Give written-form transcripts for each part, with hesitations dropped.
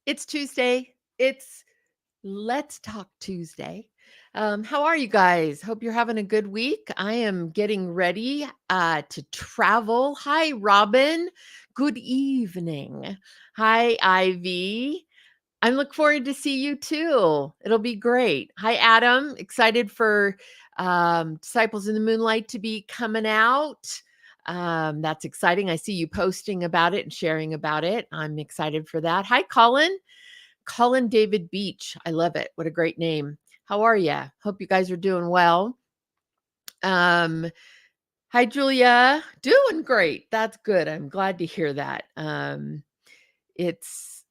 It's Tuesday. It's Let's Talk Tuesday. How are you guys? Hope you're having a good week. I am getting ready to travel. Hi, Robin. Good evening. Hi, Ivy. I look forward to see you too. It'll be great. Hi, Adam. Excited for Disciples in the Moonlight to be coming out. That's exciting. I see you posting about it and sharing about it. I'm excited for that. Hi, Colin. Colin David Beach. I love it. What a great name. How are you? Hope you guys are doing well. Um, Hi, Julia. Doing great. That's good. I'm glad to hear that. It's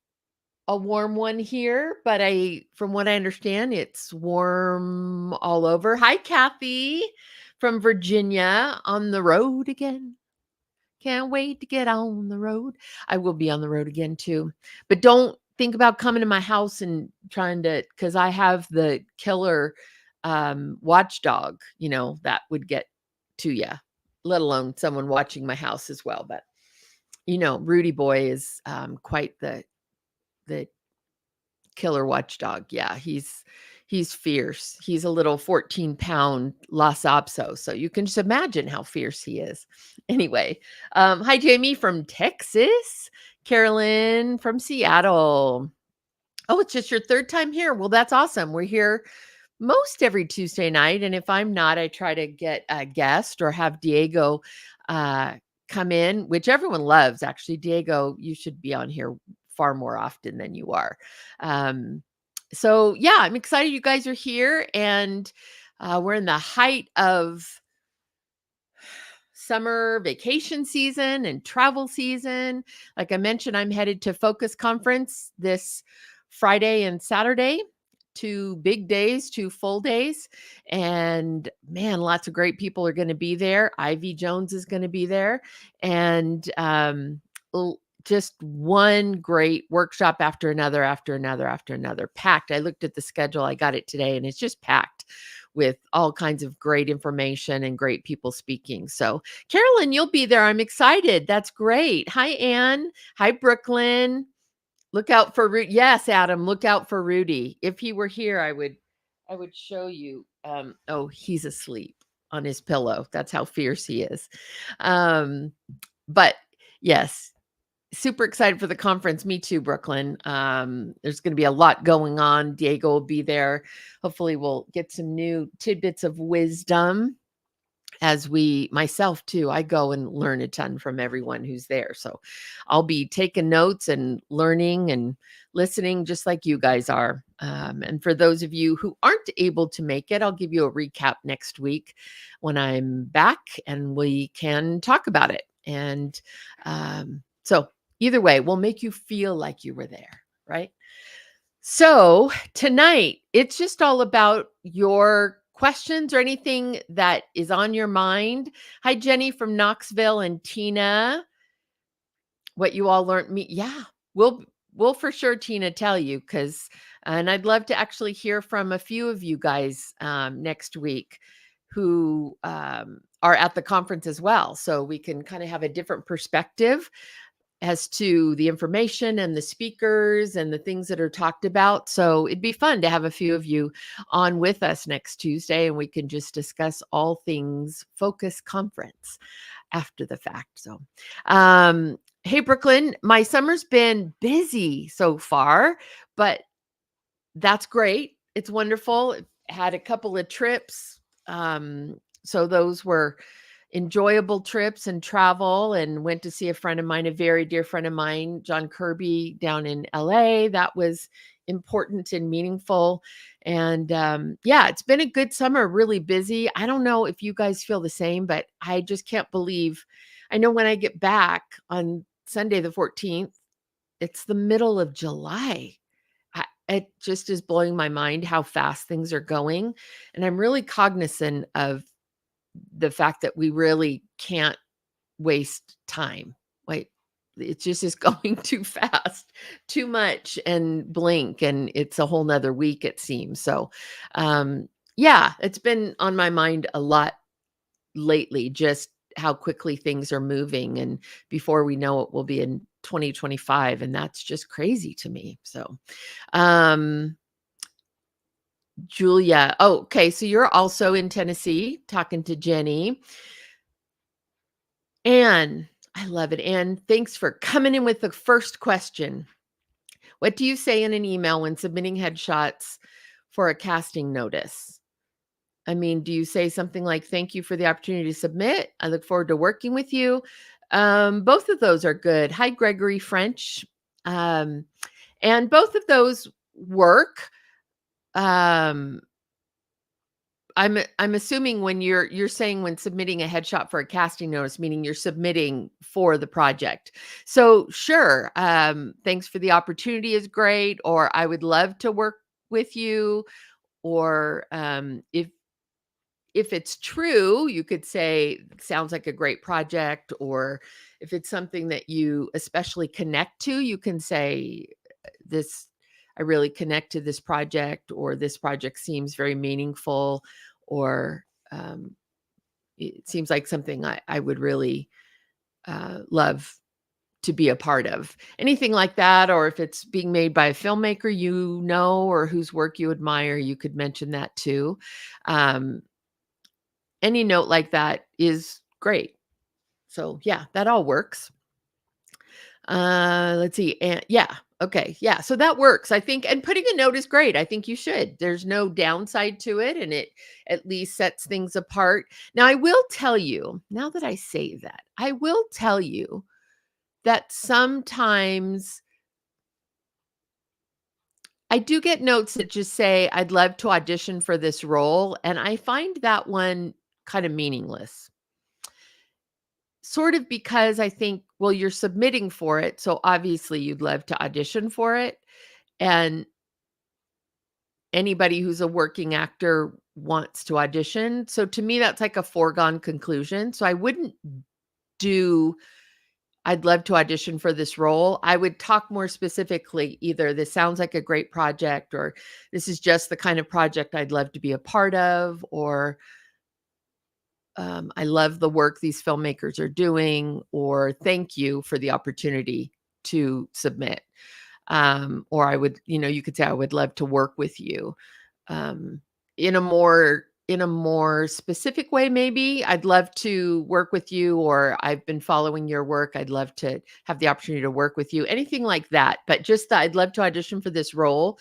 a warm one here, but from what I understand, it's warm all over. Hi, Kathy from Virginia on the road again. Can't wait to get on the road. I will be on the road again too. But don't think about coming to my house and trying to, because I have the killer watchdog, that would get to you, let alone someone watching my house as well. But Rudy Boy is quite the killer watchdog. Yeah, he's fierce. He's a little 14-pound Lhasa Apso, so you can just imagine how fierce he is. Anyway, hi Jamie from Texas, Carolyn from Seattle. Oh, it's just your third time here. Well, that's awesome. We're here most every Tuesday night, and if I'm not, I try to get a guest or have Diego come in, which everyone loves. Actually, Diego, you should be on here far more often than you are. So yeah, I'm excited you guys are here, and we're in the height of summer vacation season and travel season. Like I mentioned, I'm headed to Focus Conference this Friday and Saturday. 2 big days, 2 full days. And man, lots of great people are going to be there. Ivy Jones is going to be there. And just one great workshop after another, packed. I looked at the schedule. I got it today, and it's just packed with all kinds of great information and great people speaking. So, Carolyn, you'll be there. I'm excited. That's great. Hi, Anne. Hi, Brooklyn. Look out for Rudy. Yes, Adam, look out for Rudy. If he were here, I would show you. Oh, he's asleep on his pillow. That's how fierce he is. But yes, super excited for the conference. Me too, Brooklyn. There's going to be a lot going on. Diego will be there. Hopefully we'll get some new tidbits of wisdom as myself too, I go and learn a ton from everyone who's there. So I'll be taking notes and learning and listening just like you guys are. And for those of you who aren't able to make it, I'll give you a recap next week when I'm back and we can talk about it. And so either way, we'll make you feel like you were there, right? So tonight, it's just all about your questions or anything that is on your mind. Hi, Jenny from Knoxville and Tina. What you all learned me. Yeah, we'll for sure, Tina, tell you and I'd love to actually hear from a few of you guys next week who are at the conference as well. So we can kind of have a different perspective as to the information and the speakers and the things that are talked about. So it'd be fun to have a few of you on with us next Tuesday, and we can just discuss all things Focus Conference after the fact. So, hey, Brooklyn, my summer's been busy so far, but that's great. It's wonderful. Had a couple of trips. So those were enjoyable trips and travel, and went to see a friend of mine, a very dear friend of mine, John Kirby, down in LA. That was important and meaningful. And yeah, it's been a good summer, really busy. I don't know if you guys feel the same, but I just can't believe. I know when I get back on Sunday, the 14th, it's the middle of July. It just is blowing my mind how fast things are going. And I'm really cognizant of the fact that we really can't waste time. Like it just is going too fast, too much, and blink, and it's a whole nother week, it seems. So yeah, it's been on my mind a lot lately, just how quickly things are moving. And before we know it, we'll be in 2025, and that's just crazy to me. So, um, Julia, oh, okay, so you're also in Tennessee talking to Jenny. Anne, I love it. Anne, thanks for coming in with the first question. What do you say in an email when submitting headshots for a casting notice? I mean, do you say something like, thank you for the opportunity to submit? I look forward to working with you. Both of those are good. Hi, Gregory French. And both of those work. I'm assuming when you're saying when submitting a headshot for a casting notice, meaning you're submitting for the project. So sure, thanks for the opportunity is great, or I would love to work with you, or if it's true, you could say, sounds like a great project, or if it's something that you especially connect to, you can say, this, I really connect to this project, or this project seems very meaningful, or it seems like something I would really love to be a part of. Anything like that, or if it's being made by a filmmaker you know, or whose work you admire, you could mention that too. Any note like that is great. So yeah, that all works. Let's see. And yeah, okay. Yeah. So that works. I think, and putting a note is great. I think you should. There's no downside to it, and it at least sets things apart. Now, I will tell you, now that I say that, I will tell you that sometimes I do get notes that just say, I'd love to audition for this role. And I find that one kind of meaningless. Sort of because I think, well, you're submitting for it, so obviously you'd love to audition for it, and anybody who's a working actor wants to audition. So to me, that's like a foregone conclusion. So I wouldn't do, I'd love to audition for this role. I would talk more specifically, either this sounds like a great project, or this is just the kind of project I'd love to be a part of, or I love the work these filmmakers are doing, or thank you for the opportunity to submit. Or I would, you could say, I would love to work with you um, in a more specific way. Maybe I'd love to work with you, or I've been following your work. I'd love to have the opportunity to work with you, anything like that. But just that I'd love to audition for this role.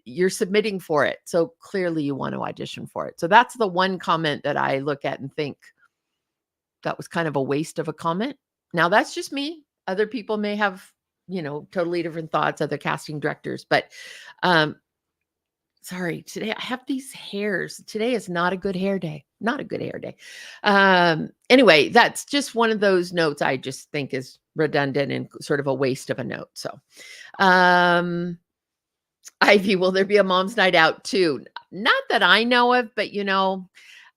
You're submitting for it. So clearly you want to audition for it. So that's the one comment that I look at and think that was kind of a waste of a comment. Now that's just me. Other people may have, totally different thoughts, other casting directors, but sorry, today I have these hairs. Today is not a good hair day. Not a good hair day. Anyway, that's just one of those notes I just think is redundant and sort of a waste of a note. So, Ivy, will there be a mom's night out too? Not that I know of, but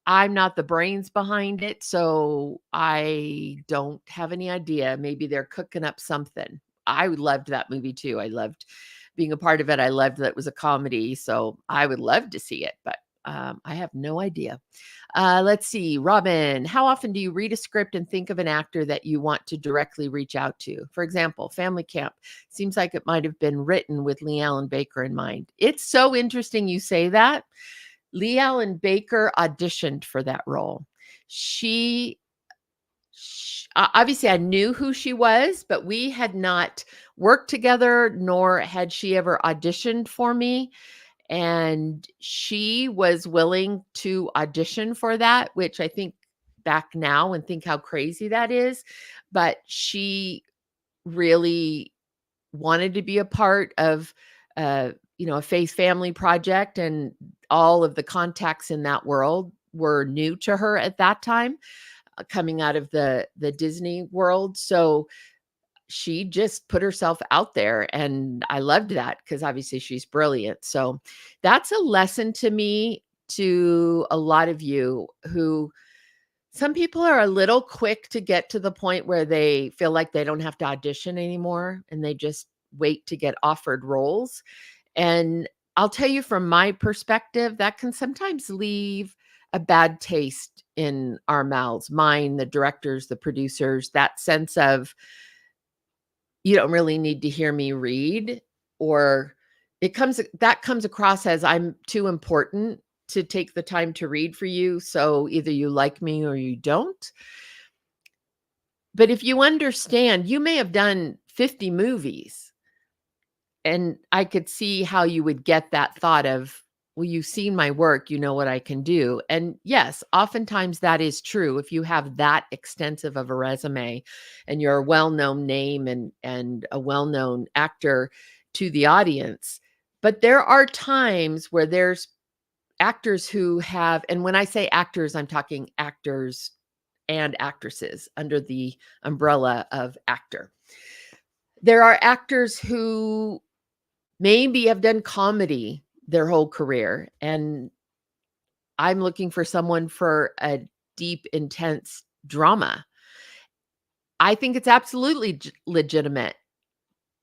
I'm not the brains behind it, so I don't have any idea. Maybe they're cooking up something. I loved that movie too. I loved being a part of it. I loved that it was a comedy, so I would love to see it, but I have no idea. Let's see. Robin, how often do you read a script and think of an actor that you want to directly reach out to? For example, Family Camp seems like it might have been written with Lee Allen Baker in mind. It's so interesting you say that. Lee Allen Baker auditioned for that role. She obviously I knew who she was, but we had not worked together, nor had she ever auditioned for me. And she was willing to audition for that, which I think back now and think how crazy that is. But she really wanted to be a part of a Faith Family project, and all of the contacts in that world were new to her at that time, coming out of the Disney world. So she just put herself out there, and I loved that because obviously she's brilliant. So that's a lesson to me, to a lot of you who, some people are a little quick to get to the point where they feel like they don't have to audition anymore, and they just wait to get offered roles. And I'll tell you, from my perspective, that can sometimes leave a bad taste in our mouths, mine, the directors, the producers, that sense of, you don't really need to hear me read, or that comes across as I'm too important to take the time to read for you, so either you like me or you don't. But if you understand, you may have done 50 movies, and I could see how you would get that thought of, well, you've seen my work, you know what I can do. And yes, oftentimes that is true. If you have that extensive of a resume and you're a well-known name and a well-known actor to the audience. But there are times where there's actors who have, and when I say actors, I'm talking actors and actresses under the umbrella of actor. There are actors who maybe have done comedy their whole career, and I'm looking for someone for a deep, intense drama. I think it's absolutely legitimate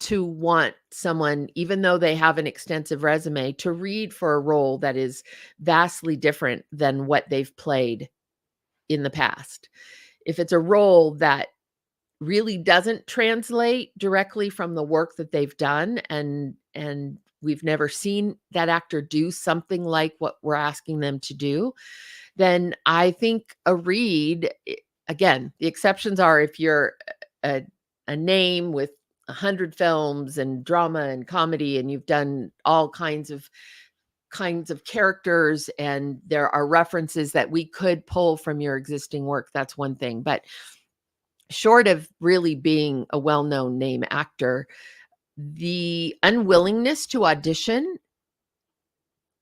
to want someone, even though they have an extensive resume, to read for a role that is vastly different than what they've played in the past. If it's a role that really doesn't translate directly from the work that they've done, and we've never seen that actor do something like what we're asking them to do, then I think a read, again, the exceptions are if you're a, a name with 100 films and drama and comedy, and you've done all kinds of characters, and there are references that we could pull from your existing work, that's one thing. But short of really being a well-known name actor, the unwillingness to audition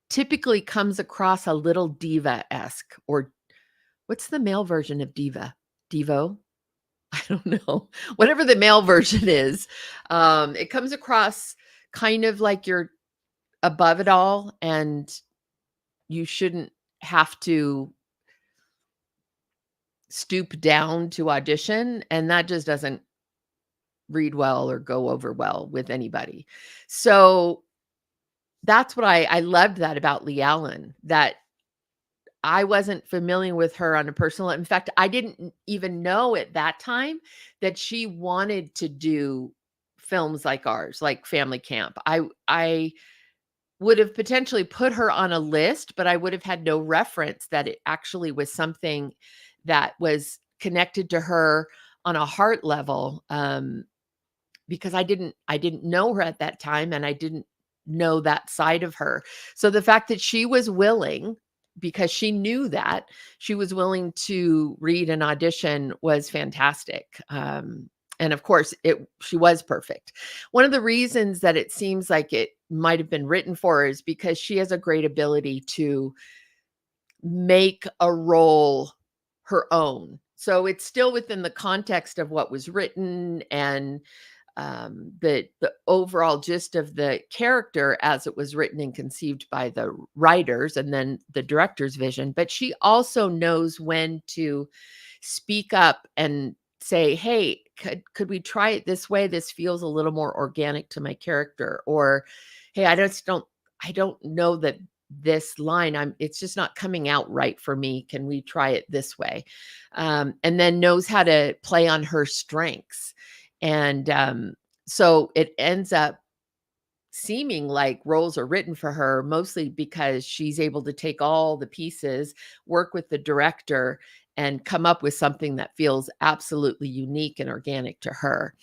typically comes across a little diva-esque, or what's the male version of diva? Devo? I don't know. Whatever the male version is, it comes across kind of like you're above it all and you shouldn't have to stoop down to audition, and that just doesn't read well or go over well with anybody. So that's what I loved that about Lee Allen, that I wasn't familiar with her on a personal. In fact, I didn't even know at that time that she wanted to do films like ours, like Family Camp. I would have potentially put her on a list, but I would have had no reference that it actually was something that was connected to her on a heart level. Because I didn't know her at that time, and I didn't know that side of her. So the fact that she was willing, because she knew that she was willing to read an audition, was fantastic. And of course, she was perfect. One of the reasons that it seems like it might have been written for her is because she has a great ability to make a role her own. So it's still within the context of what was written, and the overall gist of the character as it was written and conceived by the writers and then the director's vision. But she also knows when to speak up and say, hey, could we try it this way? This feels a little more organic to my character. Or, hey, I don't know that this line, it's just not coming out right for me. Can we try it this way? And then knows how to play on her strengths. And so it ends up seeming like roles are written for her, mostly because she's able to take all the pieces, work with the director, and come up with something that feels absolutely unique and organic to her.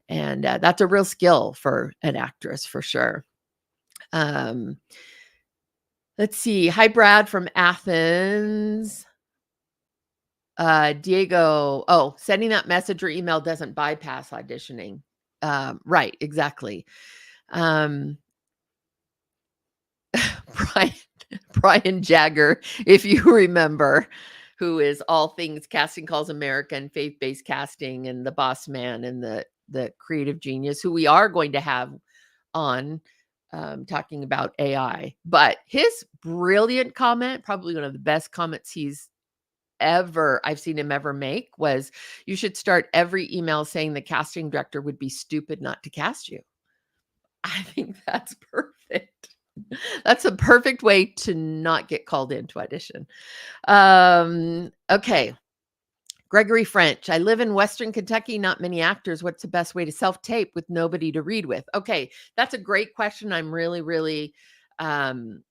And that's a real skill for an actress, for sure. Let's see. Hi, Brad from Athens. Diego, sending that message or email doesn't bypass auditioning. Right, exactly. Brian Brian Jagger, if you remember, who is all things Casting Calls America and faith-based casting and the boss man and the creative genius, who we are going to have on talking about AI. But his brilliant comment, probably one of the best comments I've seen him ever make, was, you should start every email saying the casting director would be stupid not to cast you. I think that's perfect. That's a perfect way to not get called in to audition. Okay. Gregory French, I live in Western Kentucky, not many actors. What's the best way to self-tape with nobody to read with? Okay, that's a great question. I'm really, I'm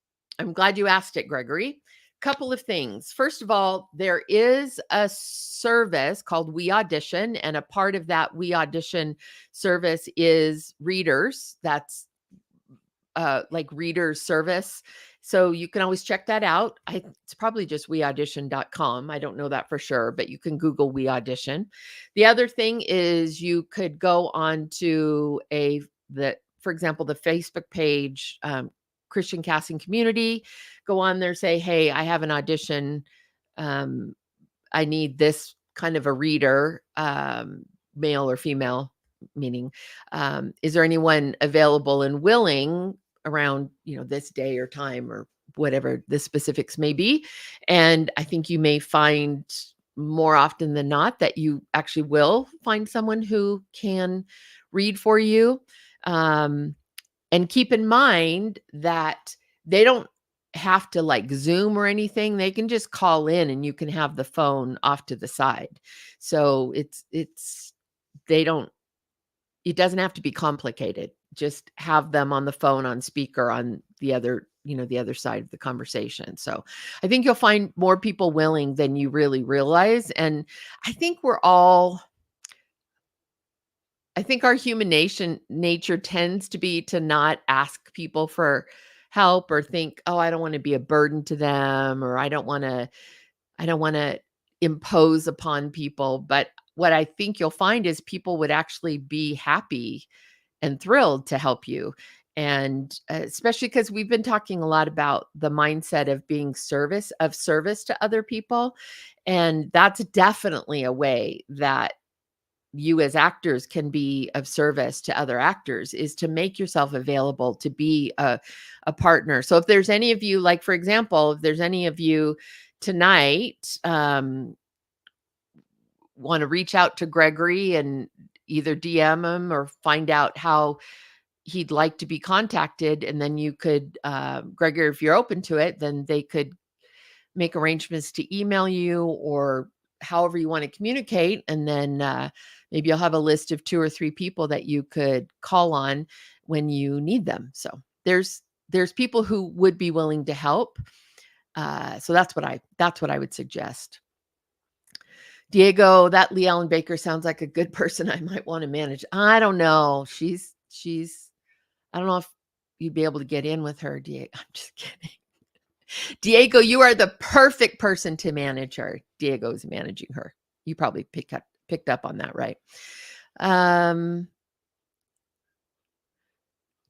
glad you asked it, Gregory. Couple of things. First of all, there is a service called We Audition, and a part of that We Audition service is readers. That's like readers service. So you can always check that out. It's probably just weaudition.com. I don't know that for sure, but you can Google We Audition. The other thing is you could go on to for example, the Facebook page, Christian Casting Community. Go on there, say, hey, I have an audition. I need this kind of a reader, male or female, meaning, is there anyone available and willing around, this day or time or whatever the specifics may be? And I think you may find more often than not that you actually will find someone who can read for you. And keep in mind that they don't have to like Zoom or anything. They can just call in and you can have the phone off to the side. So it doesn't have to be complicated. Just have them on the phone on speaker on the other, the other side of the conversation. So I think you'll find more people willing than you really realize. And I think our human nature tends to be to not ask people for help or think, oh, I don't want to be a burden to them, or I don't want to impose upon people. But what I think you'll find is people would actually be happy and thrilled to help you. And especially because we've been talking a lot about the mindset of being of service to other people. And that's definitely a way that you as actors can be of service to other actors, is to make yourself available to be a partner. So if there's any of you, like, for example, if there's any of you tonight, want to reach out to Gregory and either DM him or find out how he'd like to be contacted. And then you could, Gregory, if you're open to it, then they could make arrangements to email you or however you want to communicate. And then maybe you'll have a list of 2 or 3 people that you could call on when you need them. So there's people who would be willing to help. So that's what I would suggest. Diego, that Lee Ellen Baker sounds like a good person I might want to manage. I don't know. She's I don't know if you'd be able to get in with her, Diego. I'm just kidding. Diego, you are the perfect person to manage her. Diego's managing her. You probably picked up on that, right?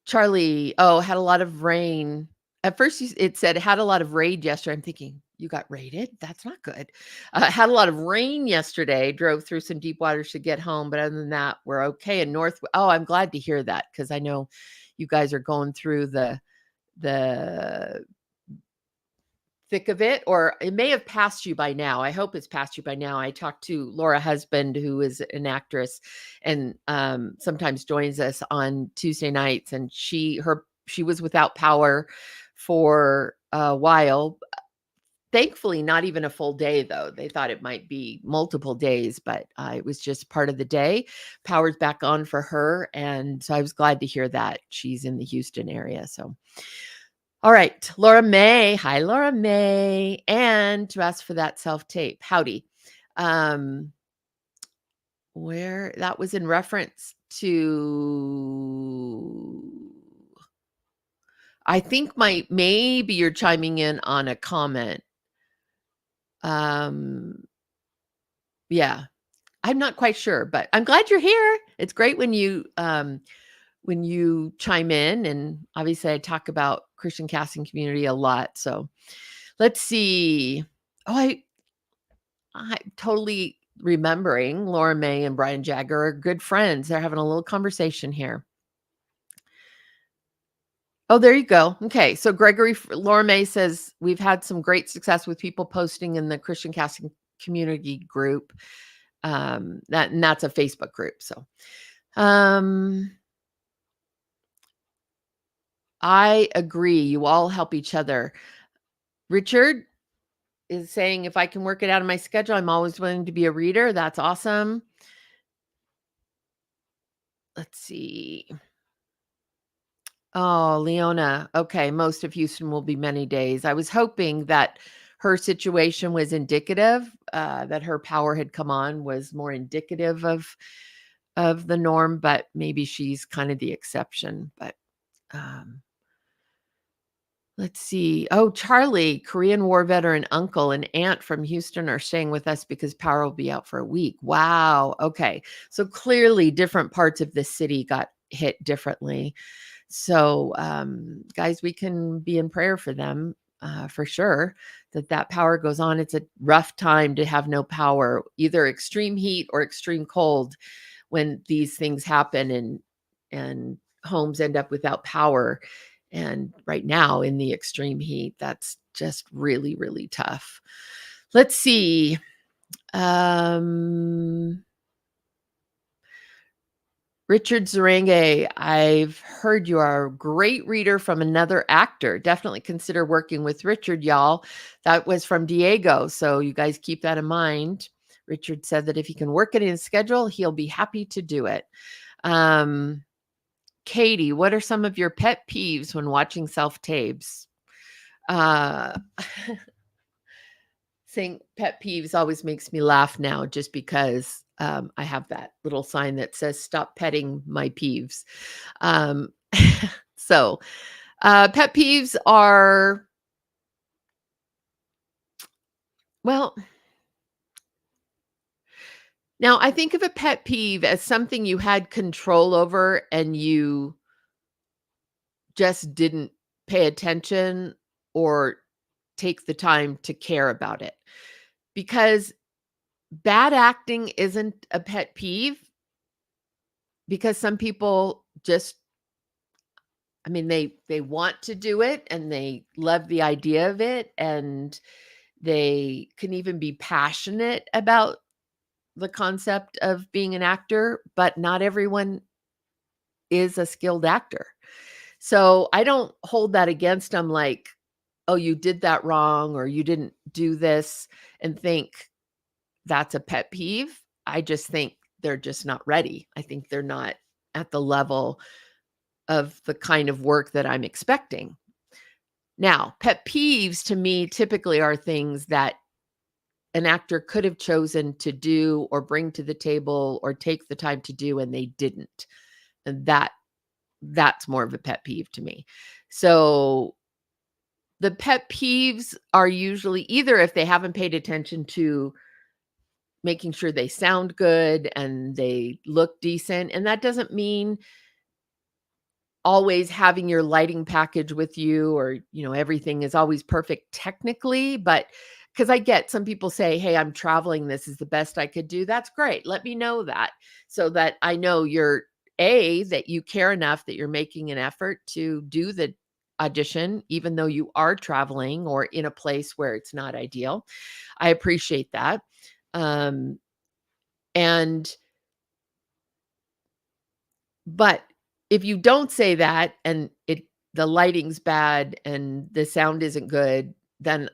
Charlie, had a lot of rain. At first it said had a lot of raid yesterday. I'm thinking, you got raided? That's not good. Had a lot of rain yesterday. Drove through some deep waters to get home, but other than that, we're okay. And I'm glad to hear that, because I know you guys are going through the thick of it, or it may have passed you by now. I hope it's passed you by now. I talked to Laura Husband, who is an actress and sometimes joins us on Tuesday nights, and she was without power for a while. Thankfully, not even a full day, though. They thought it might be multiple days, but it was just part of the day. Power's back on for her, and so I was glad to hear that. She's in the Houston area, so. All right, Laura May. Hi, Laura May. And to ask for that self-tape. Howdy. Where that was in reference to, I think maybe you're chiming in on a comment. Yeah, I'm not quite sure, but I'm glad you're here. It's great when you chime in, and obviously I talk about Christian Casting Community a lot. So let's see. Oh, I'm totally remembering Laura May and Brian Jagger are good friends. They're having a little conversation here. Oh, there you go. Okay. So Laura May says, we've had some great success with people posting in the Christian Casting Community group. That's a Facebook group. So, I agree. You all help each other. Richard, is saying, if I can work it out of my schedule, I'm always willing to be a reader. That's awesome. Let's see. Oh, Leona. Okay. Most of Houston will be many days. I was hoping that her situation was indicative, that her power had come on was more indicative of the norm, but maybe she's kind of the exception. But um, let's see. Oh, Charlie, Korean War veteran uncle and aunt from Houston are staying with us because power will be out for a week. Wow. Okay. So clearly different parts of the city got hit differently. So, guys, we can be in prayer for them, for sure, that power goes on. It's a rough time to have no power, either extreme heat or extreme cold when these things happen and homes end up without power. And right now in the extreme heat, that's just really, really tough. Let's see. Richard Zarange, I've heard you are a great reader from another actor. Definitely consider working with Richard, y'all. That was from Diego. So you guys keep that in mind. Richard said that if he can work it in his schedule, he'll be happy to do it. Katie, what are some of your pet peeves when watching self-tapes? Uh, saying pet peeves always makes me laugh now just because I have that little sign that says stop petting my peeves. Um, so pet peeves are, well, now I think of a pet peeve as something you had control over and you just didn't pay attention or take the time to care about it. Because bad acting isn't a pet peeve, because some people just, I mean, they want to do it and they love the idea of it, and they can even be passionate about the concept of being an actor, but not everyone is a skilled actor. So I don't hold that against them like, "Oh, you did that wrong," or "You didn't do this," and think that's a pet peeve. I just think they're just not ready. I think they're not at the level of the kind of work that I'm expecting. Now, pet peeves to me typically are things that an actor could have chosen to do or bring to the table or take the time to do and they didn't. And that's more of a pet peeve to me. So the pet peeves are usually either if they haven't paid attention to making sure they sound good and they look decent, and that doesn't mean always having your lighting package with you or, everything is always perfect technically, but because I get some people say, "Hey, I'm traveling. This is the best I could do." That's great. Let me know that so that I know that you care enough that you're making an effort to do the audition, even though you are traveling or in a place where it's not ideal. I appreciate that. Um, and But if you don't say that and the lighting's bad and the sound isn't good, then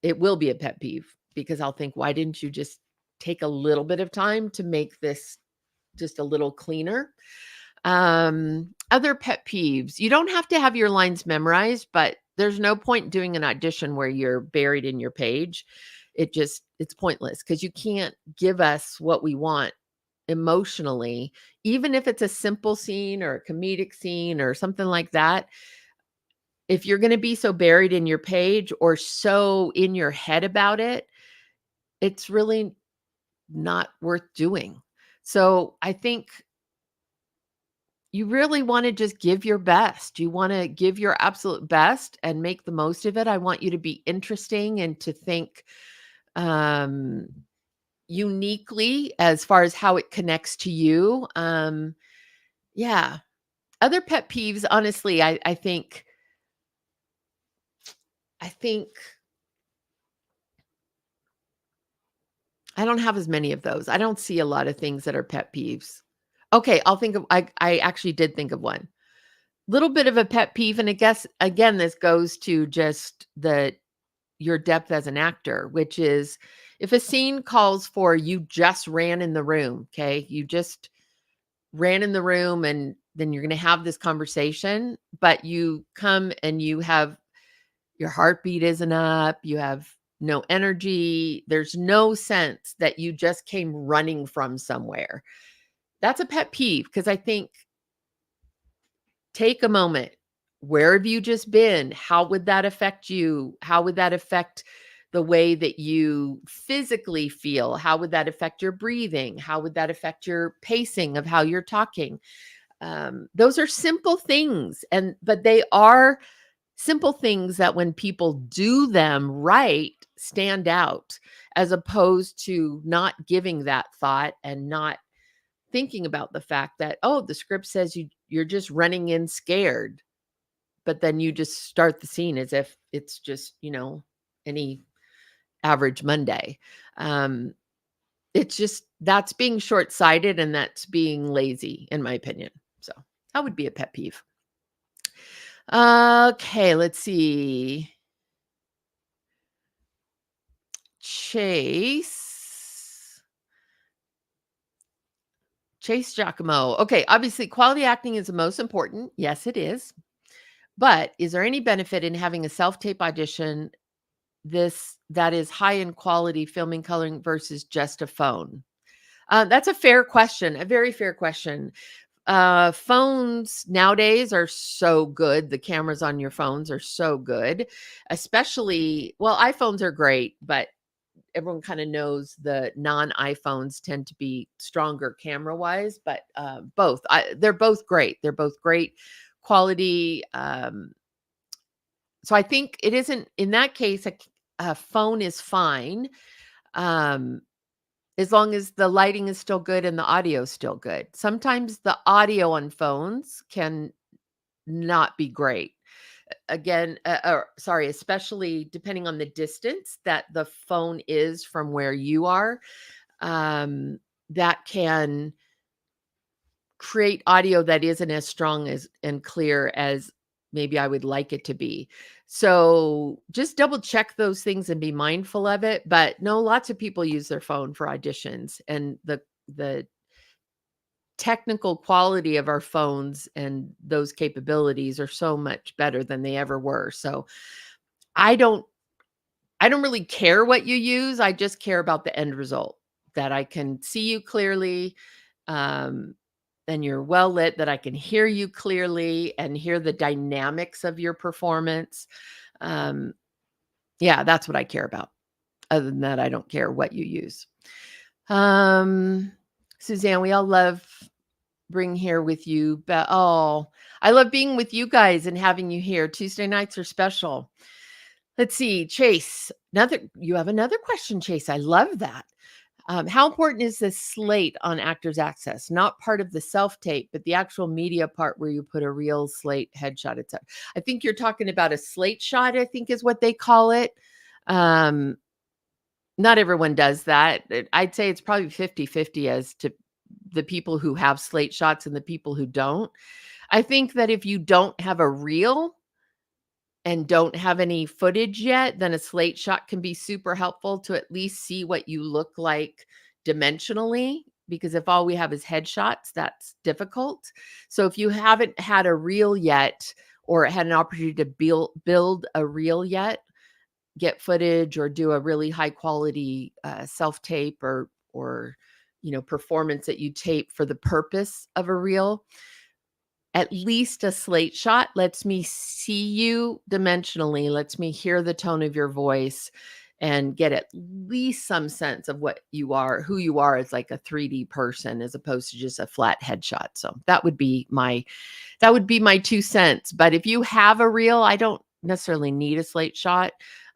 it will be a pet peeve because I'll think, "Why didn't you just take a little bit of time to make this just a little cleaner?" Other pet peeves. You don't have to have your lines memorized, but there's no point doing an audition where you're buried in your page. It's pointless because you can't give us what we want emotionally, even if it's a simple scene or a comedic scene or something like that. If you're going to be so buried in your page or so in your head about it, it's really not worth doing. So I think you really want to just give your best. You want to give your absolute best and make the most of it. I want you to be interesting and to think um, uniquely as far as how it connects to you. Yeah. Other pet peeves, honestly, I think I don't have as many of those. I don't see a lot of things that are pet peeves. Okay, I actually did think of one. Little bit of a pet peeve, and I guess again, this goes to just the your depth as an actor, which is if a scene calls for you just ran in the room, okay? You just ran in the room and then you're going to have this conversation, but you come and you have your heartbeat isn't up, you have no energy, there's no sense that you just came running from somewhere. That's a pet peeve because I think take a moment. Where have you just been? How would that affect you? How would that affect the way that you physically feel? How would that affect your breathing? How would that affect your pacing of how you're talking? Those are simple things, but they are simple things that when people do them right, stand out, as opposed to not giving that thought and not thinking about the fact that, oh, the script says you're just running in scared, but then you just start the scene as if it's just, any average Monday. It's just that's being short-sighted and that's being lazy, in my opinion. So that would be a pet peeve. Okay, let's see. Chase Giacomo. Okay, obviously quality acting is the most important. Yes, it is. But is there any benefit in having a self-tape audition that is high in quality filming coloring versus just a phone? That's a fair question, a very fair question. Phones nowadays are so good. The cameras on your phones are so good, especially, well, iPhones are great, but everyone kind of knows the non-iPhones tend to be stronger camera-wise, but they're both great. They're both great quality. So I think it isn't in that case a phone is fine. Um, as long as the lighting is still good and the audio is still good. Sometimes the audio on phones can not be great. Again, or sorry, especially depending on the distance that the phone is from where you are, that can create audio that isn't as strong as and clear as maybe I would like it to be. So just double check those things and be mindful of it. But no, lots of people use their phone for auditions, and the technical quality of our phones and those capabilities are so much better than they ever were. So I don't I don't really care what you use. I just care about the end result, that I can see you clearly, um, and you're well lit, that I can hear you clearly and hear the dynamics of your performance. Um, yeah, that's what I care about. Other than that, I don't care what you use. Um, Suzanne, we all love being here with you, but I love being with you guys and having you here. Tuesday nights are special. Let's see, Chase. You have another question, Chase. I love that. How important is the slate on Actors Access? Not part of the self tape, but the actual media part where you put a real slate headshot, etc. I think you're talking about a slate shot, I think is what they call it. Um, Not everyone does that. I'd say it's probably 50-50 as to the people who have slate shots and the people who don't. I think that if you don't have a reel and don't have any footage yet, then a slate shot can be super helpful to at least see what you look like dimensionally. Because if all we have is headshots, that's difficult. So if you haven't had a reel yet or had an opportunity to build a reel yet, get footage or do a really high quality self tape or performance that you tape for the purpose of a reel, at least a slate shot lets me see you dimensionally, lets me hear the tone of your voice and get at least some sense of what you are, who you are as like a 3D person as opposed to just a flat headshot. So that would be my 2 cents. But if you have a reel, I don't necessarily need a slate shot.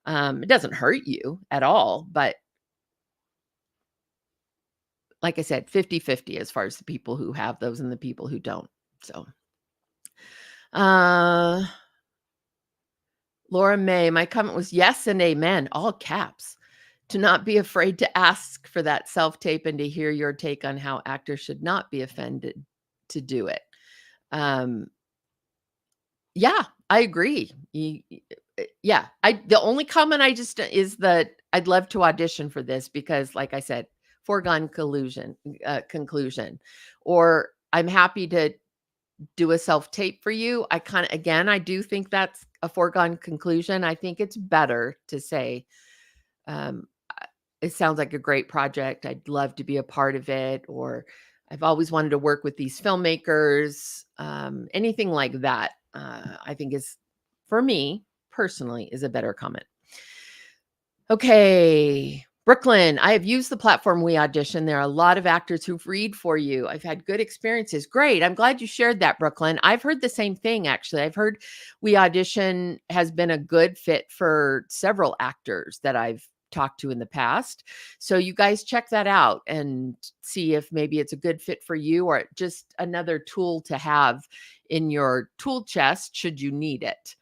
It doesn't hurt you at all, but like I said, 50-50 as far as the people who have those and the people who don't. So Uh, Laura May, my comment was yes and amen, all caps. To not be afraid to ask for that self tape and to hear your take on how actors should not be offended to do it. Um, yeah, I agree. Yeah, the only comment I just is that I'd love to audition for this because, like I said, foregone conclusion, or I'm happy to do a self tape for you. I kind of, again, I do think that's a foregone conclusion. I think it's better to say, um, it sounds like a great project. I'd love to be a part of it, or I've always wanted to work with these filmmakers. Anything like that, I think is, for me personally, is a better comment. Okay. Brooklyn, I have used the platform We Audition. There are a lot of actors who read for you. I've had good experiences. Great. I'm glad you shared that, Brooklyn. I've heard the same thing, actually. I've heard We Audition has been a good fit for several actors that I've talked to in the past. So you guys check that out and see if maybe it's a good fit for you, or just another tool to have in your tool chest should you need it.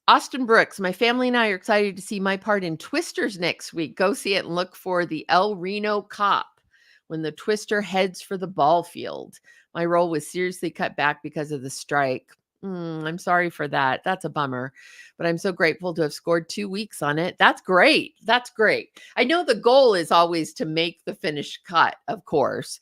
Austin Brooks, my family and I are excited to see my part in Twisters next week. Go see it and look for the El Reno cop when the Twister heads for the ball field. My role was seriously cut back because of the strike. I'm sorry for that. That's a bummer, but I'm so grateful to have scored 2 weeks on it. That's great. That's great. I know the goal is always to make the finished cut, of course.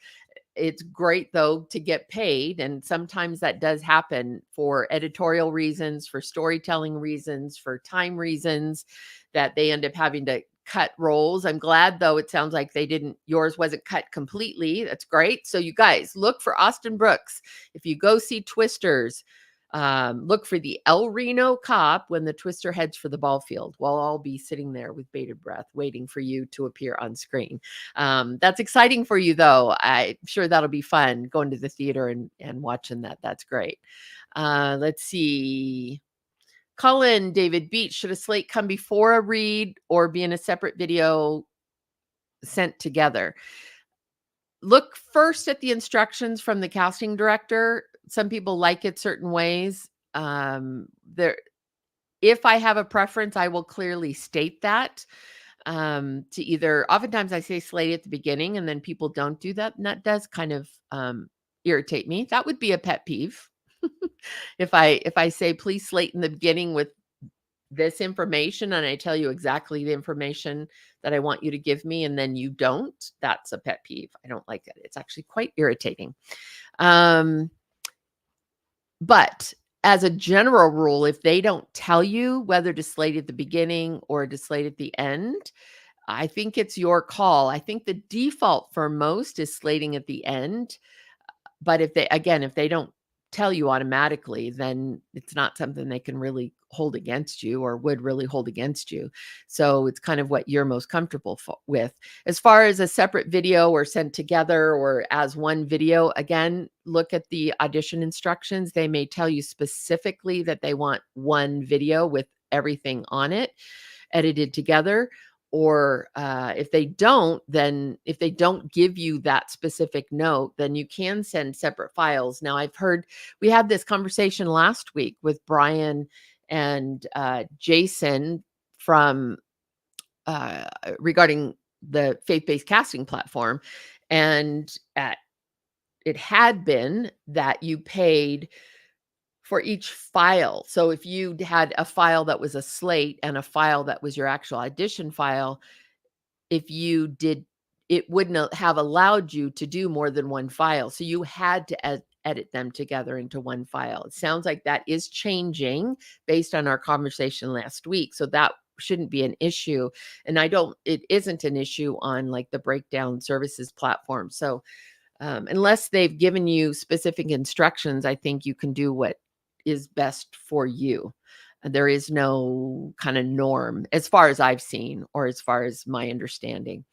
It's great though to get paid, and sometimes that does happen for editorial reasons, for storytelling reasons, for time reasons, that they end up having to cut roles. I'm glad though, it sounds like yours wasn't cut completely. That's great. So you guys look for Austin Brooks. If you go see Twisters, look for the El Reno cop when the Twister heads for the ball field. Well, I'll be sitting there with bated breath waiting for you to appear on screen. That's exciting for you, though. I'm sure that'll be fun going to the theater and watching that. That's great. Let's see. Colin David Beach, should a slate come before a read or be in a separate video sent together? Look first at the instructions from the casting director. Some people like it certain ways. There, if I have a preference, I will clearly state that. To either, oftentimes I say slate at the beginning, and then people don't do that, and that does kind of irritate me. That would be a pet peeve. If I say please slate in the beginning with this information, and I tell you exactly the information that I want you to give me, and then you don't, that's a pet peeve. I don't like it. It's actually quite irritating. But as a general rule, if they don't tell you whether to slate at the beginning or to slate at the end, I think it's your call. I think the default for most is slating at the end. But if they don't tell you automatically, then it's not something they can really hold against you, or would really hold against you. So it's kind of what you're most comfortable with. As far as a separate video or sent together or as one video, again, look at the audition instructions. They may tell you specifically that they want one video with everything on it edited together. Or if they don't give you that specific note, then you can send separate files. Now, I've heard, we had this conversation last week with Brian and Jason from regarding the faith-based casting platform. And it had been that you paid for each file. So if you had a file that was a slate and a file that was your actual audition file, if you did, it wouldn't have allowed you to do more than one file. So you had to edit them together into one file. It sounds like that is changing based on our conversation last week. So that shouldn't be an issue. And it isn't an issue on like the Breakdown Services platform. So unless they've given you specific instructions, I think you can do what is best for you. There is no kind of norm as far as I've seen, or as far as my understanding.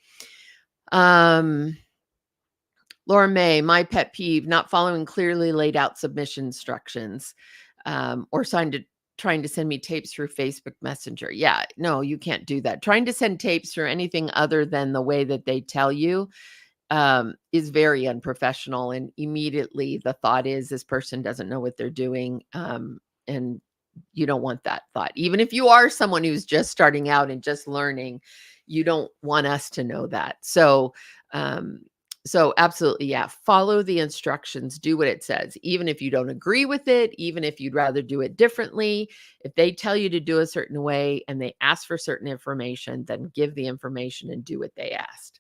Laura May, my pet peeve, not following clearly laid out submission instructions, or trying to send me tapes through Facebook Messenger. Yeah, no, you can't do that. Trying to send tapes through anything other than the way that they tell you is very unprofessional. And immediately the thought is this person doesn't know what they're doing. And you don't want that thought. Even if you are someone who's just starting out and just learning, you don't want us to know that. So So absolutely, yeah. Follow the instructions, do what it says. Even if you don't agree with it, even if you'd rather do it differently, if they tell you to do a certain way and they ask for certain information, then give the information and do what they asked.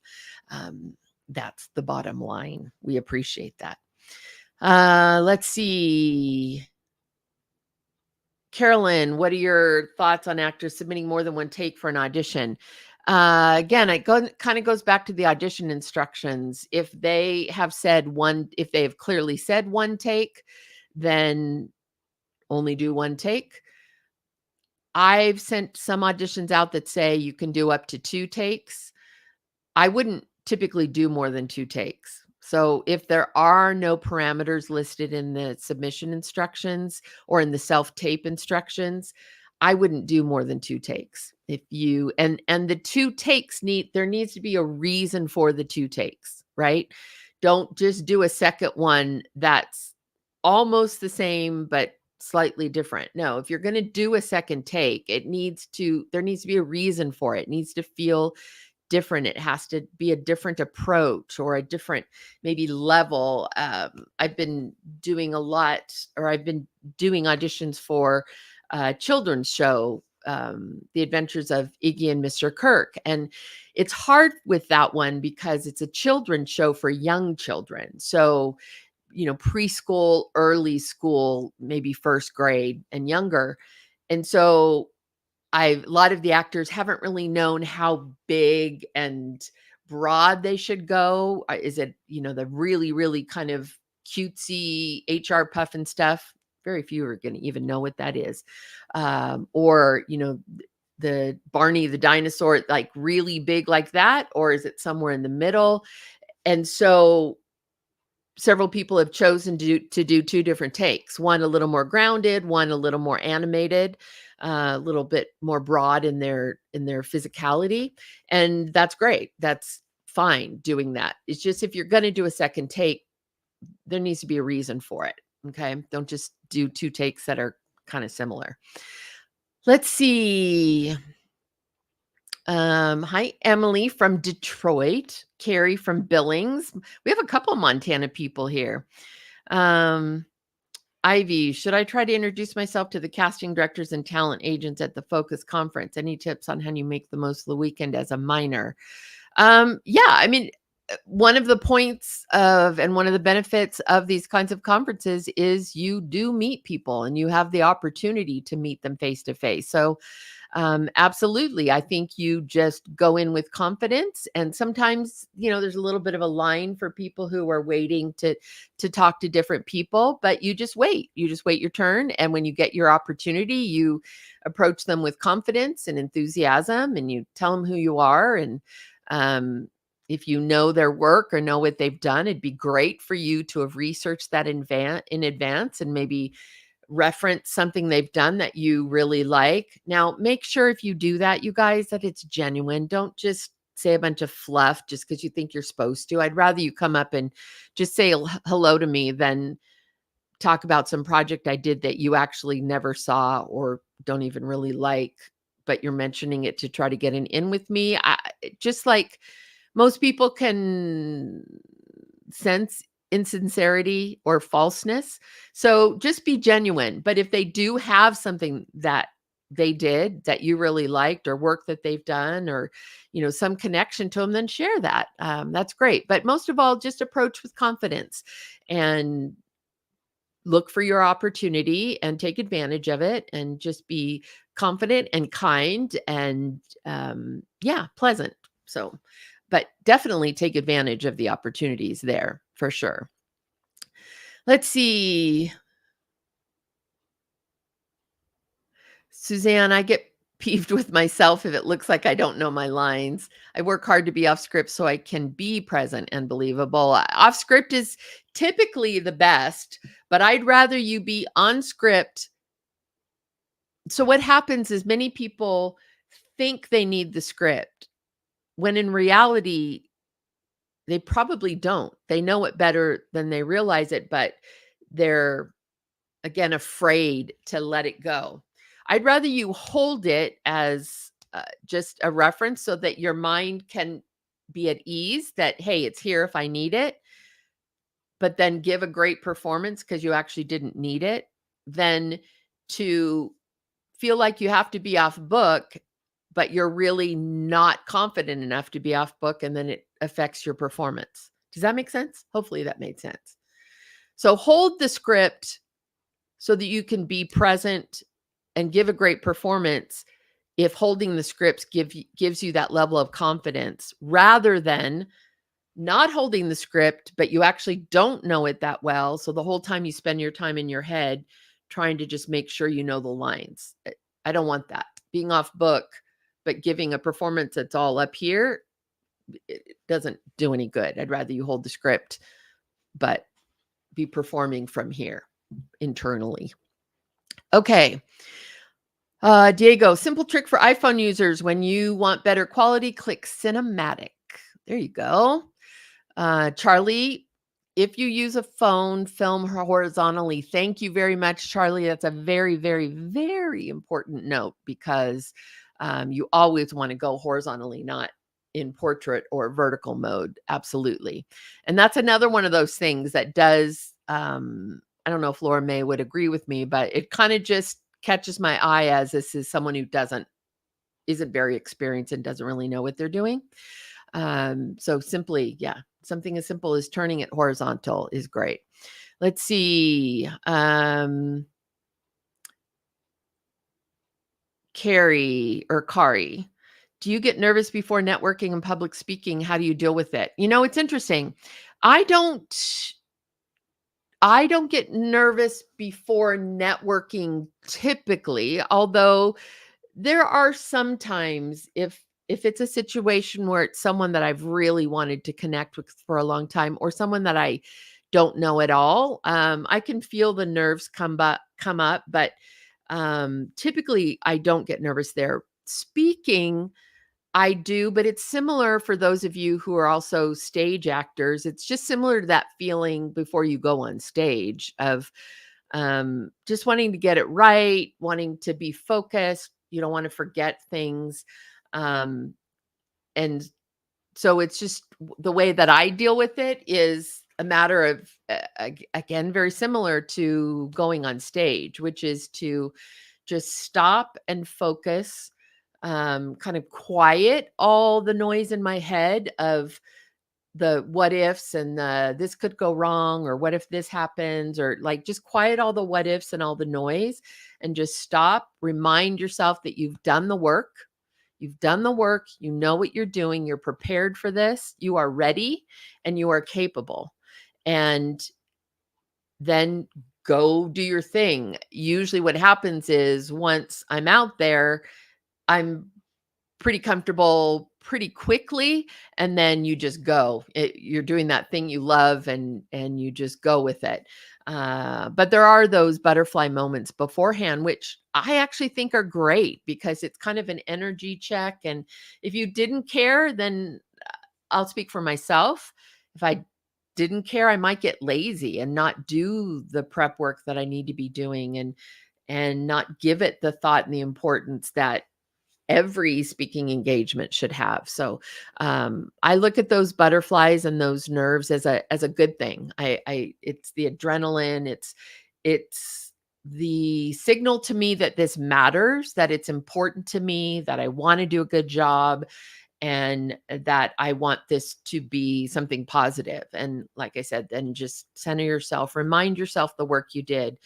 Um, that's the bottom line. We appreciate that. Let's see. Carolyn, what are your thoughts on actors submitting more than one take for an audition? Again, it kind of goes back to the audition instructions. If they have said one, if they have clearly said one take, then only do one take. I've sent some auditions out that say you can do up to 2 takes. I wouldn't typically do more than 2 takes. So if there are no parameters listed in the submission instructions or in the self-tape instructions, I wouldn't do more than 2 takes. If you and the 2 takes there needs to be a reason for the 2 takes, right? Don't just do a second one that's almost the same but slightly different. No, if you're going to do a second take, there needs to be a reason for it. It needs to feel different. It has to be a different approach or a different maybe level. I've been doing auditions for a children's show, The Adventures of Iggy and Mr. Kirk. And it's hard with that one because it's a children's show for young children. So, preschool, early school, maybe first grade and younger. And so a lot of the actors haven't really known how big and broad they should go. Is it, the really, really kind of cutesy HR puffin stuff? Very few are going to even know what that is. Or, the Barney the dinosaur, like really big like that, or is it somewhere in the middle? And so several people have chosen to do 2 different takes, one a little more grounded, one a little more animated, a little bit more broad in their physicality, and that's great. That's fine doing that. It's just if you're going to do a second take, there needs to be a reason for it. Okay? Don't just do 2 takes that are kind of similar. Let's see. Hi, Emily from Detroit, Carrie from Billings. We have a couple Montana people here. Ivy, should I try to introduce myself to the casting directors and talent agents at the Focus Conference? Any tips on how you make the most of the weekend as a minor? Yeah, I mean, one of the points and one of the benefits of these kinds of conferences is you do meet people and you have the opportunity to meet them face to face. So absolutely. I think you just go in with confidence. And sometimes, there's a little bit of a line for people who are waiting to talk to different people, but you just wait. You just wait your turn. And when you get your opportunity, you approach them with confidence and enthusiasm and you tell them who you are. And if you know their work or know what they've done, it'd be great for you to have researched that in advance and maybe reference something they've done that you really like. Now, make sure if you do that, you guys, that it's genuine. Don't just say a bunch of fluff just because you think you're supposed to. I'd rather you come up and just say hello to me than talk about some project I did that you actually never saw or don't even really like, but you're mentioning it to try to get an in with me. Just like most people can sense insincerity or falseness. So just be genuine. But if they do have something that they did that you really liked or work that they've done or, some connection to them, then share that. That's great. But most of all, just approach with confidence and look for your opportunity and take advantage of it and just be confident and kind and, pleasant. So, but definitely take advantage of the opportunities there for sure. Let's see. Suzanne, I get peeved with myself if it looks like I don't know my lines. I work hard to be off script so I can be present and believable. Off script is typically the best, but I'd rather you be on script. So what happens is many people think they need the script when in reality, they probably don't. They know it better than they realize it, but they're, again, afraid to let it go. I'd rather you hold it as just a reference so that your mind can be at ease that, hey, it's here if I need it, but then give a great performance because you actually didn't need it, than to feel like you have to be off book, but you're really not confident enough to be off book, and then it affects your performance. Does that make sense? Hopefully that made sense. So hold the script so that you can be present and give a great performance if holding the scripts gives you that level of confidence, rather than not holding the script, but you actually don't know it that well. So the whole time you spend your time in your head trying to just make sure you know the lines. I don't want that. Being off book, but giving a performance that's all up here, it doesn't do any good. I'd rather you hold the script, but be performing from here internally. Okay. Diego, simple trick for iPhone users. When you want better quality, click Cinematic. There you go. Charlie, if you use a phone, film horizontally. Thank you very much, Charlie. That's a very, very, very important note, because you always want to go horizontally, not in portrait or vertical mode. Absolutely. And that's another one of those things that does, I don't know if Laura May would agree with me, but it kind of just catches my eye as this is someone who isn't very experienced and doesn't really know what they're doing. So simply, something as simple as turning it horizontal is great. Let's see. Carrie or Kari, do you get nervous before networking and public speaking? How do you deal with it? It's interesting. I don't get nervous before networking typically, although there are some times if it's a situation where it's someone that I've really wanted to connect with for a long time, or someone that I don't know at all, I can feel the nerves come up, but typically I don't get nervous there. Speaking, I do, but it's similar for those of you who are also stage actors. It's just similar to that feeling before you go on stage of just wanting to get it right, wanting to be focused. You don't want to forget things. And so it's just the way that I deal with it is a matter of, again, very similar to going on stage, which is to just stop and focus, kind of quiet all the noise in my head of the what ifs and this could go wrong, or what if this happens, or like just quiet all the what ifs and all the noise, and just stop, remind yourself that you've done the work. You've done the work. You know what you're doing. You're prepared for this. You are ready and you are capable. And then go do your thing. Usually what happens is once I'm out there, I'm pretty comfortable pretty quickly, and then you just go. You're doing that thing you love, and you just go with it. But there are those butterfly moments beforehand, which I actually think are great, because it's kind of an energy check. And if you didn't care, then I'll speak for myself. If I didn't care, I might get lazy and not do the prep work that I need to be doing, and not give it the thought and the importance that every speaking engagement should have. So I look at those butterflies and those nerves as a good thing. It's the adrenaline. It's the signal to me that this matters, that it's important to me, that I want to do a good job, and that I want this to be something positive. And like I said, then just center yourself, remind yourself the work you did,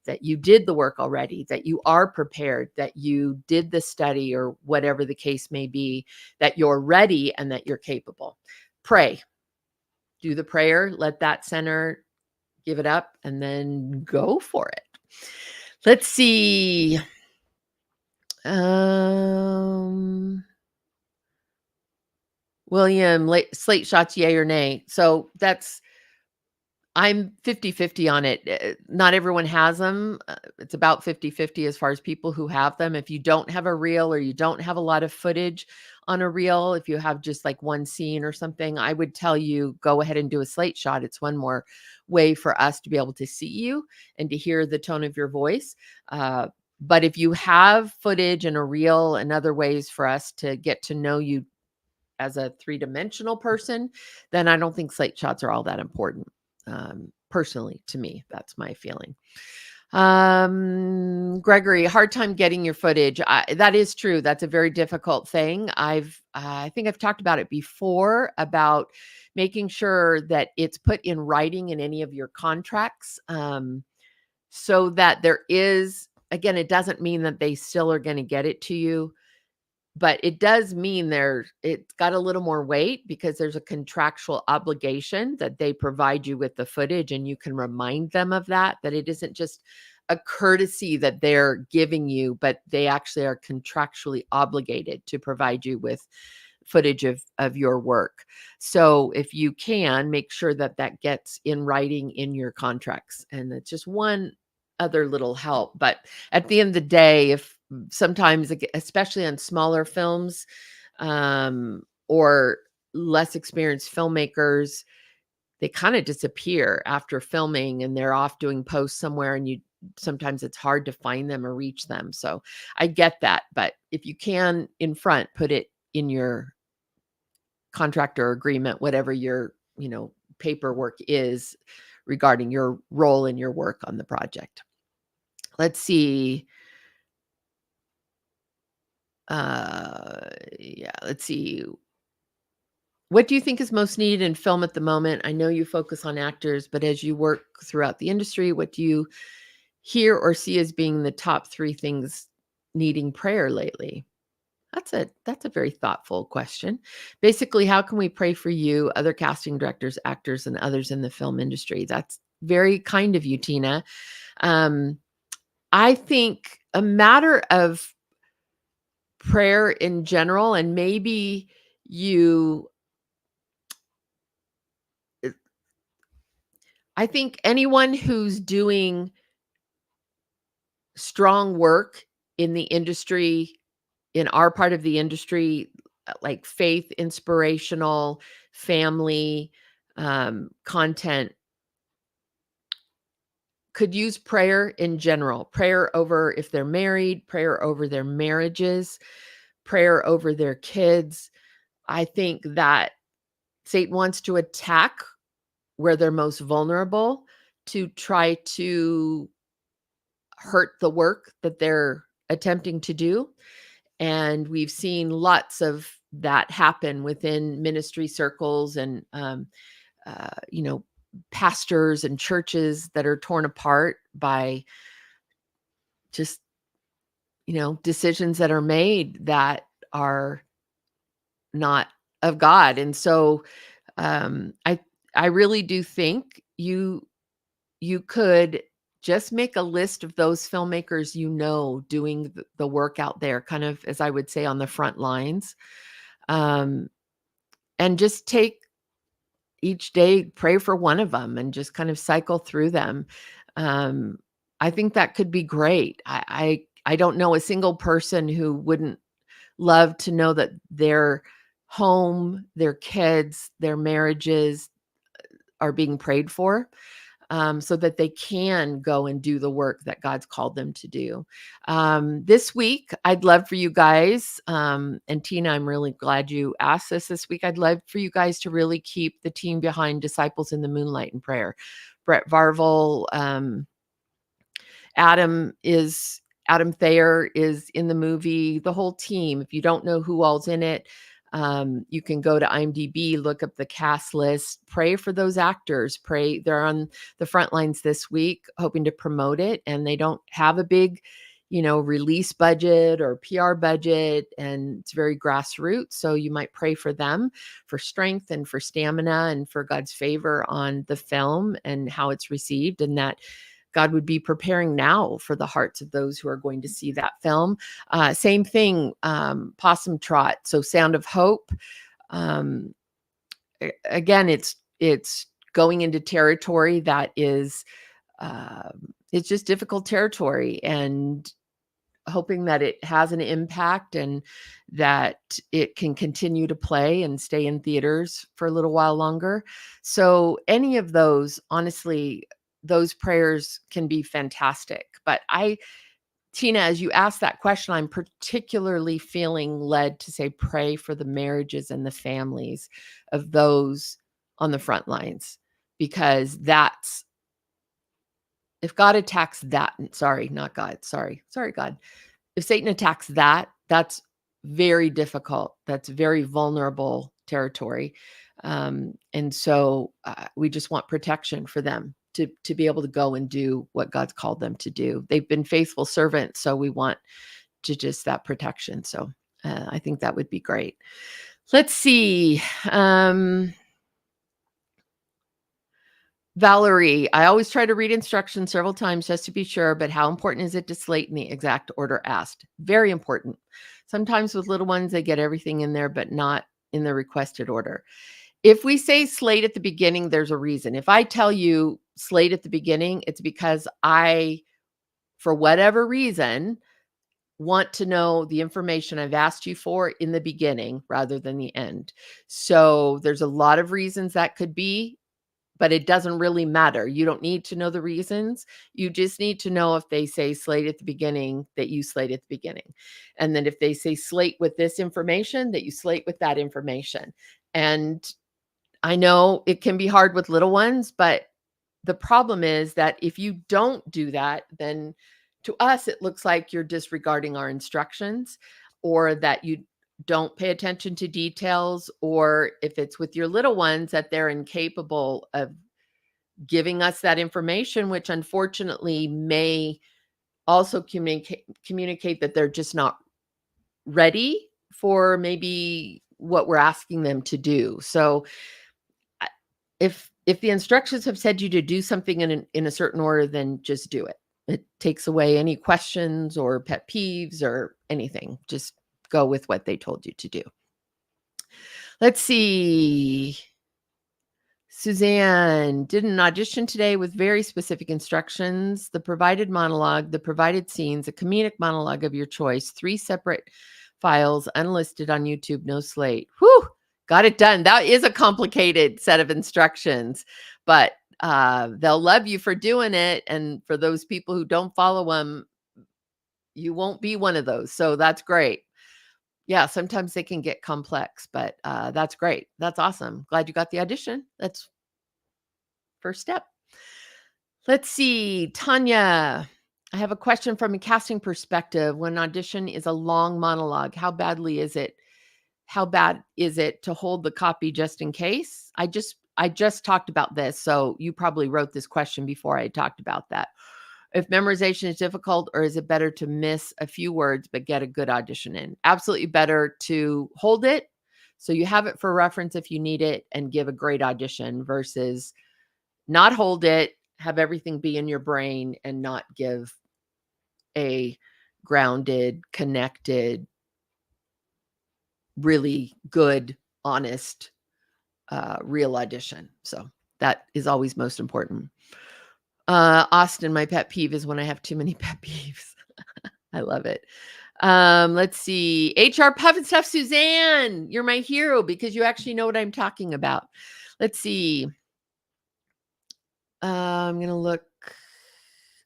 that you did the work already, that you are prepared, that you did the study, or whatever the case may be, that you're ready and that you're capable. Pray. Do the prayer, let that center, give it up, and then go for it. Let's see. William, slate shots, yay or nay. So I'm 50-50 on it. Not everyone has them. It's about 50-50 as far as people who have them. If you don't have a reel, or you don't have a lot of footage on a reel, if you have just like one scene or something, I would tell you, go ahead and do a slate shot. It's one more way for us to be able to see you and to hear the tone of your voice. But if you have footage and a reel and other ways for us to get to know you as a three-dimensional person, then I don't think slate shots are all that important. Personally, to me, that's my feeling. Gregory, hard time getting your footage. That is true. That's a very difficult thing. I think I've talked about it before, about making sure that it's put in writing in any of your contracts, so that there is, again, it doesn't mean that they still are going to get it to you, but it does mean it's got a little more weight because there's a contractual obligation that they provide you with the footage, and you can remind them of that it isn't just a courtesy that they're giving you, but they actually are contractually obligated to provide you with footage of your work. So if you can, make sure that gets in writing in your contracts. And it's just one other little help. But at the end of the day, if sometimes, especially on smaller films, or less experienced filmmakers, they kind of disappear after filming and they're off doing posts somewhere, and sometimes it's hard to find them or reach them. So I get that. But if you can, in front, put it in your contract or agreement, whatever your, paperwork is regarding your role in your work on the project. Let's see. Let's see. What do you think is most needed in film at the moment? I know you focus on actors, but as you work throughout the industry, what do you hear or see as being the top 3 things needing prayer lately? That's a very thoughtful question. Basically, how can we pray for you, other casting directors, actors, and others in the film industry? That's very kind of you, Tina. I think a matter of prayer in general, and maybe I think anyone who's doing strong work in the industry, in our part of the industry, like faith, inspirational, family, content, could use prayer in general. Prayer over if they're married, prayer over their marriages, prayer over their kids. I think that Satan wants to attack where they're most vulnerable, to try to hurt the work that they're attempting to do. And we've seen lots of that happen within ministry circles, and pastors and churches that are torn apart by just decisions that are made that are not of God. And so I really do think you could just make a list of those filmmakers doing the work out there, kind of, as I would say, on the front lines, and just take each day, pray for one of them, and just kind of cycle through them. I think that could be great. I don't know a single person who wouldn't love to know that their home, their kids, their marriages are being prayed for, so that they can go and do the work that God's called them to do. This week, I'd love for you guys, and Tina, I'm really glad you asked this week. I'd love for you guys to really keep the team behind Disciples in the Moonlight in prayer. Brett Varvel, Adam Thayer is in the movie, the whole team. If you don't know who all's in it, you can go to IMDb, look up the cast list, pray for those actors, pray. They're on the front lines this week, hoping to promote it, and they don't have a big, release budget or PR budget, and it's very grassroots. So you might pray for them for strength and for stamina and for God's favor on the film and how it's received, and that God would be preparing now for the hearts of those who are going to see that film. Same thing, Possum Trot. So Sound of Hope. Again, it's going into territory that is, it's just difficult territory, and hoping that it has an impact and that it can continue to play and stay in theaters for a little while longer. So any of those, honestly, those prayers can be fantastic. But Tina, as you asked that question, I'm particularly feeling led to say pray for the marriages and the families of those on the front lines, because that's, if God attacks that, sorry, not God, sorry, God. If Satan attacks that, that's very difficult. That's very vulnerable territory. And so we just want protection for them to be able to go and do what God's called them to do. They've been faithful servants, so we want to just that protection. So I think that would be great. Let's see. Valerie, I always try to read instructions several times just to be sure, but how important is it to slate in the exact order asked? Very important. Sometimes with little ones, they get everything in there, but not in the requested order. If we say slate at the beginning, there's a reason. If I tell you slate at the beginning, it's because I, for whatever reason, want to know the information I've asked you for in the beginning rather than the end. So there's a lot of reasons that could be, but it doesn't really matter. You don't need to know the reasons. You just need to know if they say slate at the beginning, that you slate at the beginning. And then if they say slate with this information, that you slate with that information. And I know it can be hard with little ones, but the problem is that if you don't do that, then to us, it looks like you're disregarding our instructions, or that you don't pay attention to details, or if it's with your little ones, that they're incapable of giving us that information, which unfortunately may also communicate that they're just not ready for maybe what we're asking them to do. So if the instructions have said you to do something in a certain order, then just do it. It takes away any questions or pet peeves or anything. Just go with what they told you to do. Let's see. Suzanne did an audition today with very specific instructions, the provided monologue, the provided scenes, a comedic monologue of your choice, 3 separate files, unlisted on YouTube, no slate. Whew, got it done. That is a complicated set of instructions, but they'll love you for doing it. And for those people who don't follow them, you won't be one of those. So that's great. Yeah, sometimes they can get complex, but that's great. That's awesome. Glad you got the audition. That's first step. Let's see, Tanya, I have a question from a casting perspective. When an audition is a long monologue, how bad is it to hold the copy just in case? I just talked about this, so you probably wrote this question before I talked about that. If memorization is difficult, or is it better to miss a few words but get a good audition in? Absolutely better to hold it so you have it for reference if you need it, and give a great audition, versus not hold it, have everything be in your brain, and not give a grounded, connected, really good, honest, real audition. So that is always most important. Austin, my pet peeve is when I have too many pet peeves. I love it. Let's see. HR Puff and Stuff, Suzanne, you're my hero because you actually know what I'm talking about. Let's see. I'm going to look.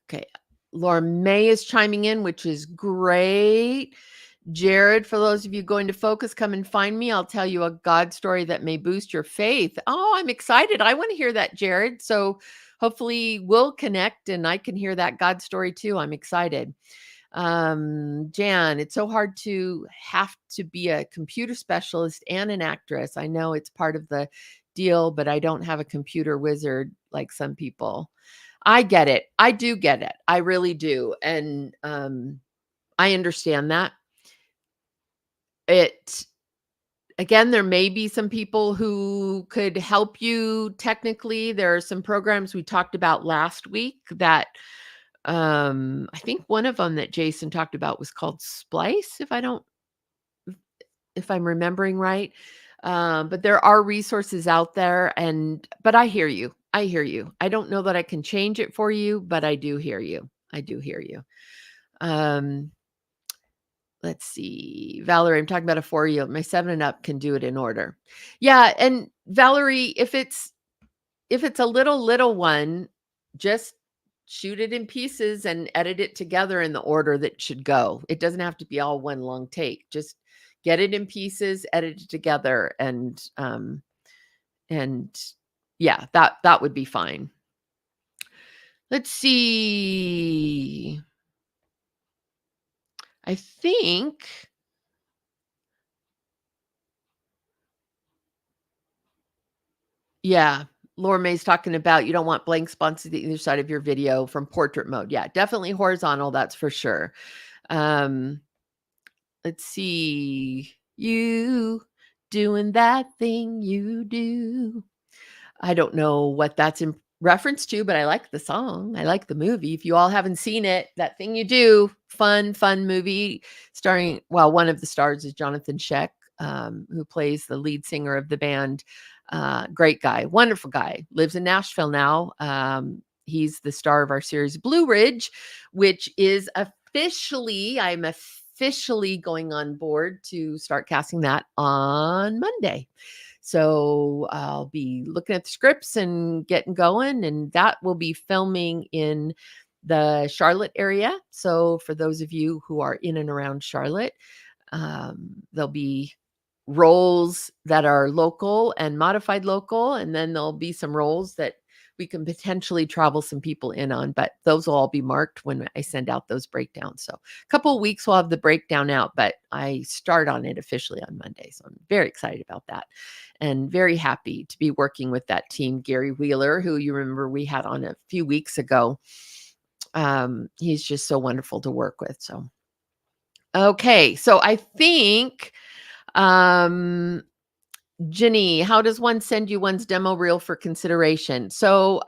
Okay. Laura May is chiming in, which is great. Jared, for those of you going to Focus, come and find me. I'll tell you a God story that may boost your faith. Oh, I'm excited. I want to hear that, Jared. So hopefully we'll connect and I can hear that God story too. I'm excited. Jan, it's so hard to have to be a computer specialist and an actress. I know it's part of the deal, but I don't have a computer wizard like some people. I get it. I do get it. I really do. And I understand that. Again, there may be some people who could help you technically. There are some programs we talked about last week that I think one of them that Jason talked about was called Splice, if I'm remembering right. But there are resources out there, but I hear you. I don't know that I can change it for you, but I do hear you. Let's see. Valerie, I'm talking about a 4-year-old. My 7 and up can do it in order. Yeah. And Valerie, if it's a little one, just shoot it in pieces and edit it together in the order that should go. It doesn't have to be all one long take. Just get it in pieces, edit it together, and yeah, that would be fine. Let's see. I think yeah, Laura May's talking about you don't want blank spots to the either side of your video from portrait mode. Yeah, definitely horizontal, that's for sure. Um, let's see. You doing that thing you do. I don't know what that's in reference to, but I like the song. I like the movie. If you all haven't seen it, That Thing You Do, fun movie starring, well, one of the stars is Jonathan Sheck, who plays the lead singer of the band. Great guy, wonderful guy, lives in Nashville now. He's the star of our series Blue Ridge, which is I'm officially going on board to start casting that on Monday. So I'll be looking at the scripts and getting going, and that will be filming in the Charlotte area. So for those of you who are in and around Charlotte, there'll be roles that are local and modified local, and then there'll be some roles that we can potentially travel some people in on, but those will all be marked when I send out those breakdowns. So a couple of weeks we'll have the breakdown out, but I start on it officially on Monday. So I'm very excited about that and very happy to be working with that team. Gary Wheeler, who you remember we had on a few weeks ago. He's just so wonderful to work with. So, okay. So I think, Jenny, how does one send you one's demo reel for consideration? So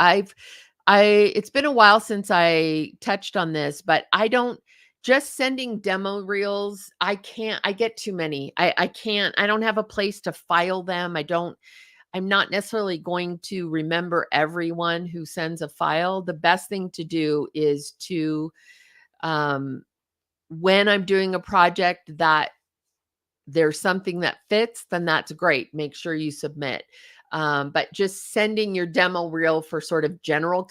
it's been a while since I touched on this, but I don't just sending demo reels. I get too many. I don't have a place to file them. I'm not necessarily going to remember everyone who sends a file. The best thing to do is to, when I'm doing a project that there's something that fits, then that's great. Make sure you submit. But just sending your demo reel for sort of general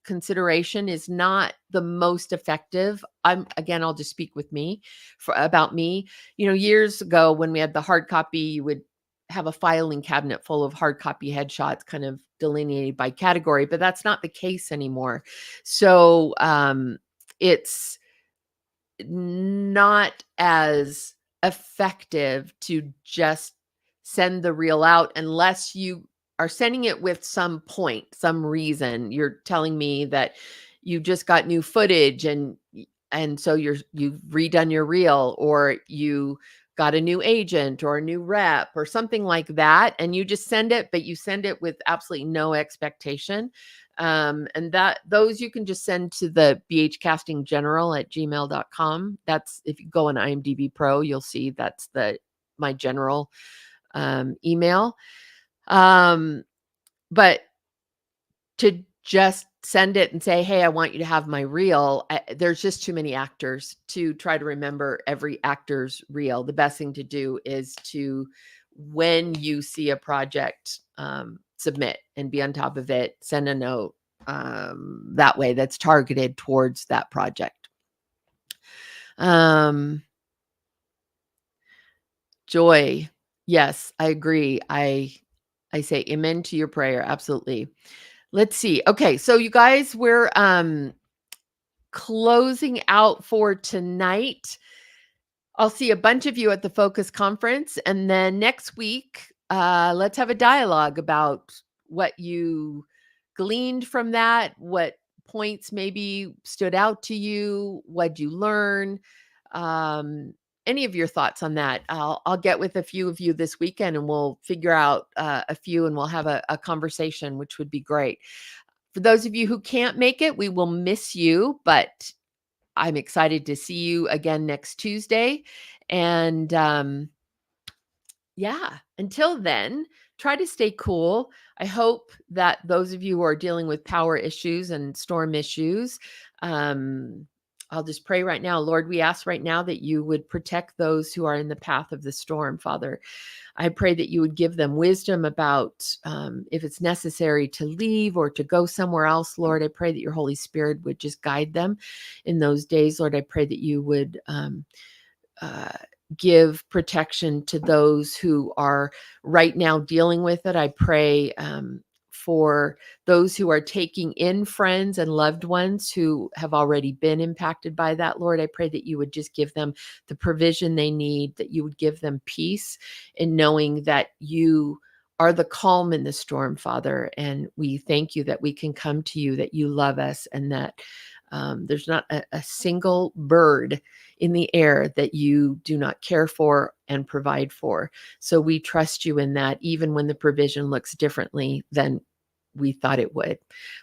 consideration is not the most effective. I'll just speak with me about me. Years ago when we had the hard copy, you would have a filing cabinet full of hard copy headshots kind of delineated by category, but that's not the case anymore. So it's not as effective to just send the reel out unless you are sending it with some point, some reason. You're telling me that you just got new footage and so you've redone your reel, or you got a new agent or a new rep or something like that, and you just send it, but you send it with absolutely no expectation. And those you can just send to the bhcastinggeneral@gmail.com. That's, if you go on IMDb Pro, you'll see that's my general email. But to just send it and say, hey, I want you to have my reel, there's just too many actors to try to remember every actor's reel. The best thing to do is to, when you see a project, submit and be on top of it, send a note that way that's targeted towards that project. Joy, yes, I agree. I say amen to your prayer. Absolutely. Let's see. Okay, so you guys, we're closing out for tonight. I'll see a bunch of you at the Focus Conference, and then next week, let's have a dialogue about what you gleaned from that, what points maybe stood out to you, what'd you learn, any of your thoughts on that. I'll get with a few of you this weekend, and we'll figure out a few, and we'll have a conversation, which would be great. For those of you who can't make it, we will miss you, but I'm excited to see you again next Tuesday. And yeah, until then, try to stay cool. I hope that those of you who are dealing with power issues and storm issues, I'll just pray right now. Lord, we ask right now that you would protect those who are in the path of the storm, Father. I pray that you would give them wisdom about if it's necessary to leave or to go somewhere else. Lord, I pray that your Holy Spirit would just guide them in those days. Lord, I pray that you would uh, give protection to those who are right now dealing with it. I pray for those who are taking in friends and loved ones who have already been impacted by that. Lord, I pray that you would just give them the provision they need, that you would give them peace in knowing that you are the calm in the storm, Father. And we thank you that we can come to you, that you love us, and that there's not a single bird in the air that you do not care for and provide for. So we trust you in that, even when the provision looks differently than we thought it would.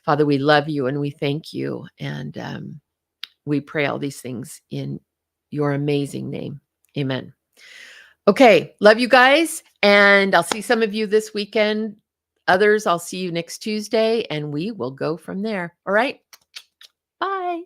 Father, we love you and we thank you. And we pray all these things in your amazing name. Amen. Okay. Love you guys. And I'll see some of you this weekend. Others, I'll see you next Tuesday and we will go from there. All right. Bye.